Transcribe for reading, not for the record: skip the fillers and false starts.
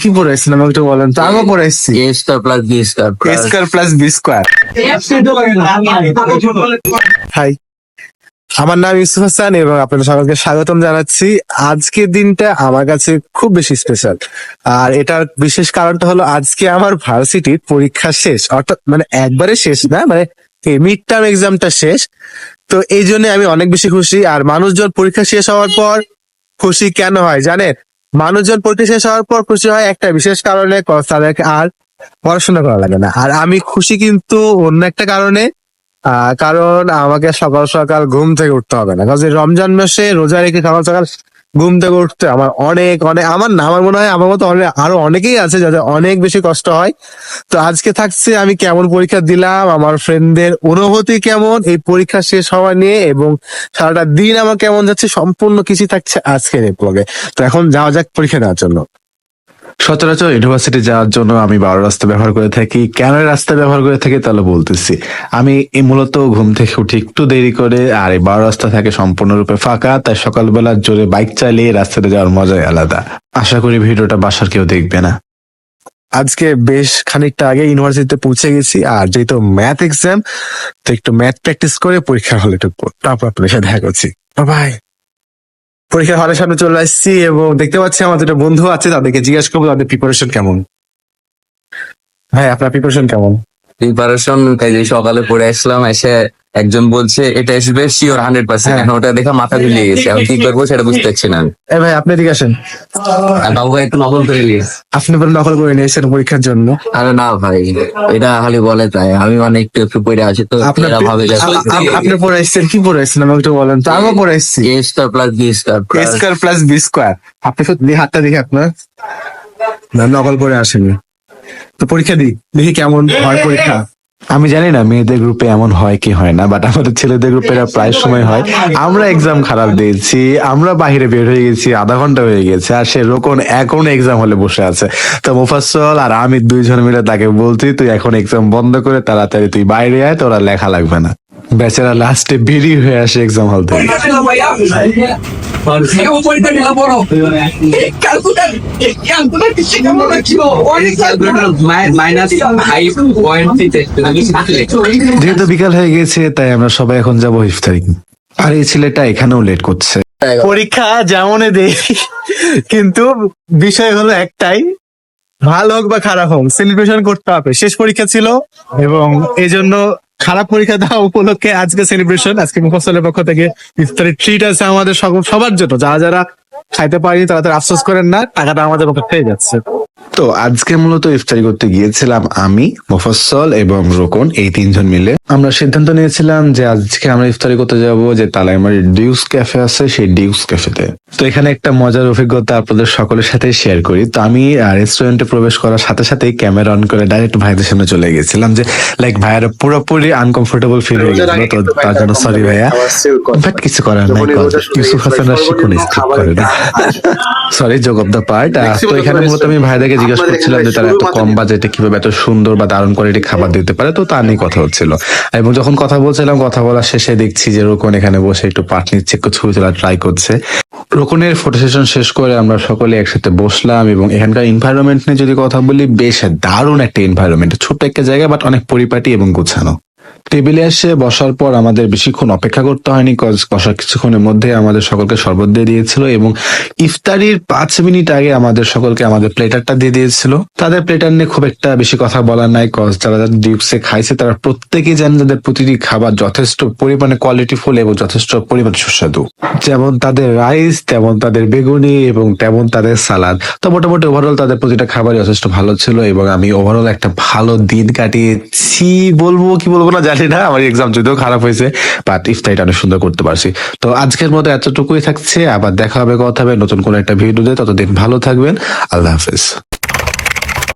কি পড়াইছেন আমাকে একটু বলেন তো। আমিও পড়াইছি A square plus B square A square plus B square. Hi, আমার নাম ইউসুফ হাসান এবং আপনাদের সকলকে স্বাগতম জানাচ্ছি। আজকের দিনটা আমার কাছে খুব বেশি স্পেশাল, আর এটার বিশেষ কারণটা হলো আজকে আমার ভার্সিটির পরীক্ষা শেষ, অর্থাৎ মানে একবারে শেষ না, মানে মিড টার্ম এক্সামটা শেষ। তো এই জন্য আমি অনেক বেশি খুশি। আর মানুষজন পরীক্ষা শেষ হওয়ার পর খুশি কেন হয় জানেন? মানুষজন পরীক্ষা শেষ হওয়ার পর খুশি হয় একটা বিশেষ কারণে, তাদেরকে আর পড়াশোনা করা লাগে না। আর আমি খুশি কিন্তু অন্য একটা কারণে, কারণ আমাকে সকাল সকাল ঘুম থেকে উঠতে হবে না। কারণ এই রমজান মাসে রোজা রেখে সকাল সকাল ঘুম থেকে উঠতে আমার অনেক অনেক, আমার না, আমার মনে হয় আমার মতো আরো অনেকেই আছে যাদের অনেক বেশি কষ্ট হয়। তো আজকে থাকছে আমি কেমন পরীক্ষা দিলাম, আমার ফ্রেন্ডদের অনুভূতি কেমন এই পরীক্ষা শেষ হওয়া নিয়ে, এবং সারাটা দিন আমার কেমন যাচ্ছে, সম্পূর্ণ কিছু থাকছে আজকের এই ব্লগে। তো এখন যাওয়া যাক পরীক্ষা দেওয়ার জন্য। সচরাচর ইউনিভার্সিটি যাওয়ার জন্য আমি 12 রাস্তা ব্যবহার করে থাকি। কেন এই রাস্তা ব্যবহার করে থাকি তাহলে বলতেছি। আমি মূলত ঘুম থেকে উঠি একটু দেরি করে, আর এই 12 রাস্তা থাকে সম্পূর্ণরূপে ফাঁকা, তাই সকালবেলা জোরে বাইক চালিয়ে রাস্তাতে যাওয়ার মজাই আলাদা। আশা করি ভিডিওটা বাসার কেউ দেখবে না। আজকে বেশ খানিকটা আগে ইউনিভার্সিটিতে পৌঁছে গেছি, আর যেহেতু ম্যাথ এক্সাম, তো একটু ম্যাথ প্র্যাকটিস করে পরীক্ষার হলে ঢুকবো, তারপর আপনাদের সাথে দেখা করছি। বাই। পরীক্ষার হলের সামনে চলে আসছি এবং দেখতে পাচ্ছি আমার দুটো বন্ধু আছে, তাদেরকে জিজ্ঞেস করবো তাদের প্রিপারেশন কেমন। ভাই, আপনার প্রিপারেশন কেমন? প্রিপারেশন এই যে সকালে পড়ে আসলাম, এসে একজন বলছে এটা আসবে শিওর 100%, এখন ওটা দেখা মাথা ঘুরিয়ে গেছে, এখন কি করবো সেটা বুঝতে পারছি না। এ ভাই, আপনি এদিকে আসেন। আর বাবু ভাই একটু নকল করে নিস। আপনি বলে নকল করে নিয়েছেন পরীক্ষার জন্য? আরে না ভাই, এটা খালি বলে তাই, আমি মানে একটু একটু পড়ে আছি তো আপনার এরা ভাবে যে আপনি পড়াইছেন কি পড়াইছেন আমাকে একটু বলেন তো। আমিও পড়াইছি A square plus B square A square plus B square. আপনি শুধু হাতটা দেখে আপনার নকল করে আসেনি। তো পরীক্ষা দিই, দেখি কেমন হয় পরীক্ষা। আমি জানি না মেয়েদের গ্রুপে এমন হয় কি হয় না, বাট আমাদের ছেলেদের গ্রুপে এটা প্রায় সময় হয়। আমরা এক্সাম খারাপ দিয়েছি, আমরা বাহিরে বের হয়ে গেছি, আধা ঘন্টা হয়ে গেছে, আর সে রোকন এখন এক্সাম হলে বসে আছে। তো মুফাসসল আর আমি দুইজন মিলে তাকে বলছি তুই এখন এক্সাম বন্ধ করে তাড়াতাড়ি তুই বাইরে আয়, তোরা লেখা লাগবে না। বেচারা লাস্টে বেরিয়ে হয়ে আসে এক্সাম হল থেকে। যেহেতু বিকাল হয়ে গেছে তাই আমরা সবাই এখন যাবো ইফতারি। আর এই ছেলেটা এখানেও লেট করছে। পরীক্ষা যেমনই দেই, কিন্তু বিষয় হলো একটাই, ভালো হোক বা খারাপ হোক সেলিব্রেশন করতে হবে। শেষ পরীক্ষা ছিল এবং এই জন্য খারাপ পরীক্ষা দেওয়া উপলক্ষে আজকে সেলিব্রেশন। আজকে মুফাসসলের পক্ষ থেকে ইফতারি ট্রিট আছে আমাদের সবার জন্য। যারা যারা খাইতে পারিনি তারা তারা আফসোস করেন না, টাকাটা আমাদের পক্ষে পেয়ে যাচ্ছে। তো আজকে মূলত ইফতারি করতে গিয়েছিলাম আমি, মুফাসসল এবং রোকন, এই তিনজন মিলে। আমরা সিদ্ধান্ত নিয়েছিলাম যে আজকে আমরা ইফতারি করতে যাব যে তালাইমারির ডিউস ক্যাফে আছে, সেই ডিউস ক্যাফেতে। তো এখানে একটা মজার অভিজ্ঞতা আপনাদের সকলের সাথে শেয়ার করি। তো আমি রেস্টুরেন্টে প্রবেশ করার সাথে সাথেই ক্যামেরা অন করে ডাইরেক্ট ভাইদের সামনে চলে গেছিলাম, যে লাইক ভাইয়ারা পুরোপুরি আনকমফোর্টেবল ফিল হয়ে গেছিল। তো তার জন্য সরি ভাইয়া, বাট কিছু করার নাই, ইউসুফ হাসানরা শিখুন স্কিপ করে না। Sorry, joke of the part. তো এখানে মূলত আমি ভাইদেরকে জিজ্ঞাসা করছিলাম যে তারা এত কম বাজেটে কিভাবে এত সুন্দর বা দারুণ কোয়ালিটি খাবার দিতে পারে, তো তা নিয়ে কথা হচ্ছিল। এবং যখন কথা বলছিলাম, কথা বলার শেষে দেখছি যে রোকন এখানে বসে একটু পাট নিচ্ছে, একটু ছবি তোলা ট্রাই করছে। রোকনের ফটো সেশন শেষ করে আমরা সকলে একসাথে বসলাম, এবং এখানকার এনভায়রনমেন্ট নিয়ে যদি কথা বলি, বেশ দারুণ একটা এনভায়রনমেন্ট, ছোট্ট একটা জায়গা বাট অনেক পরিপাটি এবং গোছানো। টেবিলে এসে বসার পর আমাদের বেশিক্ষণ অপেক্ষা করতে হয়নি, বসার কিছুক্ষণের মধ্যে আমাদের সকলকে শরবত দিয়ে দিয়েছিল, এবং ইফতারির 5 মিনিট আগে আমাদের সকলকে আমাদের প্লেটারটা দিয়ে দিয়েছিল। তাদের প্লেটার নিয়ে খুব একটা বেশি কথা বলার নাই, কজ যারা যারা ডিউক্সে খাইছে তারা প্রত্যেকেই জানেন তাদের প্রতিটি খাবার যথেষ্ট পরিমাণে কোয়ালিটিফুল এবং যথেষ্ট পরিমাণে সুস্বাদু। যেমন তাদের রাইস, তেমন তাদের বেগুনি, এবং তেমন তাদের সালাদ। তো মোটামুটি ওভারঅল তাদের প্রতিটা খাবারই যথেষ্ট ভালো ছিল, এবং আমি ওভারঅল একটা ভালো দিন কাটিয়েছি বলবো কি বলবো না জানি না। আমার এক্সাম যদিও খারাপ হয়েছে, বাট ইফতারিটা অনেক সুন্দর করতে পারছি। তো আজকের মতো এতটুকুই থাকছে, আবার দেখা হবে, কথা হবে নতুন কোনো একটা ভিডিওতে। ততদিন ভালো থাকবেন, আল্লাহ হাফেজ।